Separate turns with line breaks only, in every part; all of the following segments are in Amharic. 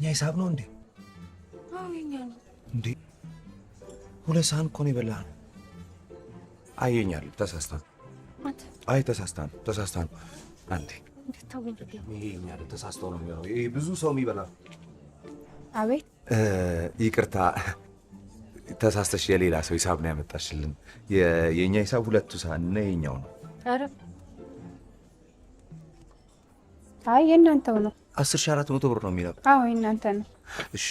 ሂሳብ ነው እንዴ?
አዎ የኛ ነው
እንዴ? ሁለት ሳህን እኮ ነው የበላኸው። አየኛል ተሳስታን። አይ ተሳስታን። አንዴ ይሄኛል ተሳስቶ ነው የሚሆነው። ይሄ ብዙ ሰው የሚበላ።
አቤት
ይቅርታ ተሳስተሽ የሌላ ሰው ሂሳብ ነው ያመጣሽልን። የኛ ሂሳብ ሁለቱ ሳህን ነው የኛው ነው።
አረ አይ የእናንተው ነው።
10,400 ብር ነው የሚለው።
አዎ የእናንተ ነው።
እሺ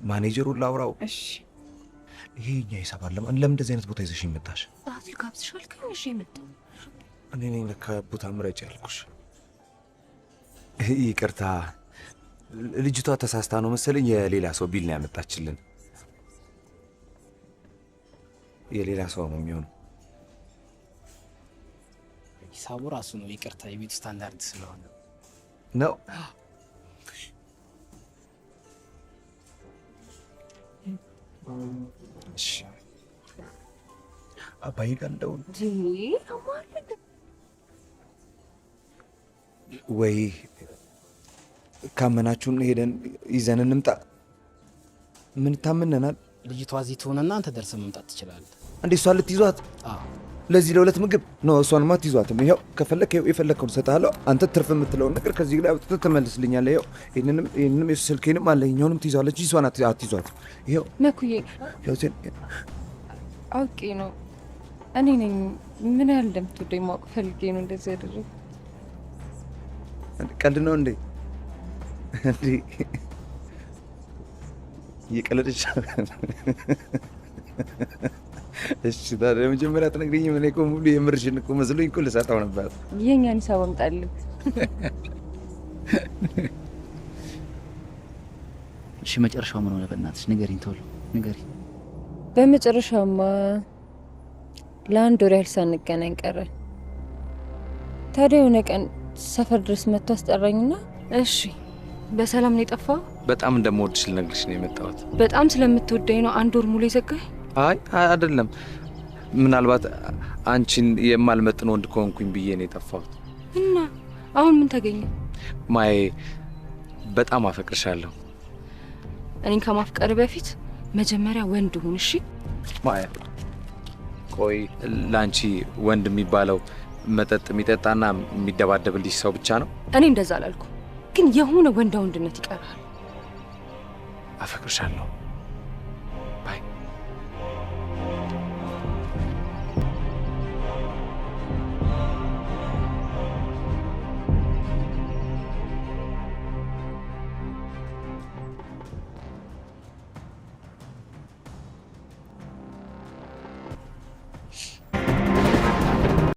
ማኔጀሩን ላውራው።
እሺ
ይሄ የኛ ሂሳብ አለ። ለምን እንደዚህ አይነት ቦታ ይዘሽኝ መጣሽ?
ራት ልጋብዝሻል ግን እሺ የመጣው
እኔ ነኝ ለካ ቦታ ምረጭ ያልኩሽ። ይቅርታ ልጅቷ ተሳስታ ነው መሰለኝ የሌላ ሰው ቢል ነው ያመጣችልን። የሌላ ሰው ነው የሚሆነው።
ሂሳቡ ራሱ ነው። ይቅርታ የቤቱ ስታንዳርድ ስለሆነ
ነው። እሺ አባዬ ጋር እንደውል ወይ ካመናችሁን ሄደን ይዘን እንምጣ። ምን ታምነናል?
ልጅቷ እዚህ ትሆነና አንተ ደርሰህ መምጣት ትችላለህ።
እንዴ እሷን ልትይዟት? ለዚህ ለሁለት ምግብ ነው። እሷንማ አትይዟትም። ይኸው ከፈለክ የፈለከውን እሰጥሃለሁ። አንተ ትርፍ የምትለውን ነገር ከዚህ ላይ አውጥተህ ትመልስልኛለህ። ይኸው ይሄንንም ስልኬንም አለ የኛውንም ትይዛለች። እሷን አትይዟትም። ይኸው
መኩዬ አውቄ ነው። እኔ ነኝ ምን ያህል እንደምትወደኝ ማወቅ ፈልጌ ነው እንደዚህ ያደረግኩት።
ቀልድ ነው እንዴ? እንዴ እየቀለደች። እሺ ታዲያ መጀመሪያ ትነግሪኝም? እኔ እኮ ሙሉ የምርሽን እኮ መስሎኝ እኮ ልሰጠው ነበር።
የእኛን ሂሳብ አምጣልኝ።
እሺ መጨረሻው ምን ሆነ? በእናትሽ ንገሪኝ፣ ቶሎ ንገሪኝ።
በመጨረሻማ ለአንድ ወር ያህል ሳንገናኝ ቀረን። ታዲያ የሆነ ቀን ሰፈር ድረስ መጥቶ አስጠራኝና እሺ በሰላም ነው የጠፋው?
በጣም እንደምወድሽ ልነግርሽ ነው የመጣሁት።
በጣም ስለምትወደኝ ነው አንድ ወር ሙሉ የዘጋኝ?
አይ አይደለም፣ ምናልባት አንቺን የማልመጥን ወንድ ከሆንኩኝ ብዬ ነው የጠፋሁት።
እና አሁን ምን ተገኘ?
ማዬ በጣም አፈቅርሻለሁ።
እኔን ከማፍቀር በፊት መጀመሪያ ወንድ ሁን። እሺ
ማያ፣ ቆይ ላንቺ ወንድ የሚባለው መጠጥ የሚጠጣና የሚደባደብልሽ ሰው ብቻ ነው?
እኔ እንደዛ አላልኩ፣ ግን የሆነ ወንዳ ወንድነት ይቀራል።
አፈቅርሻለሁ።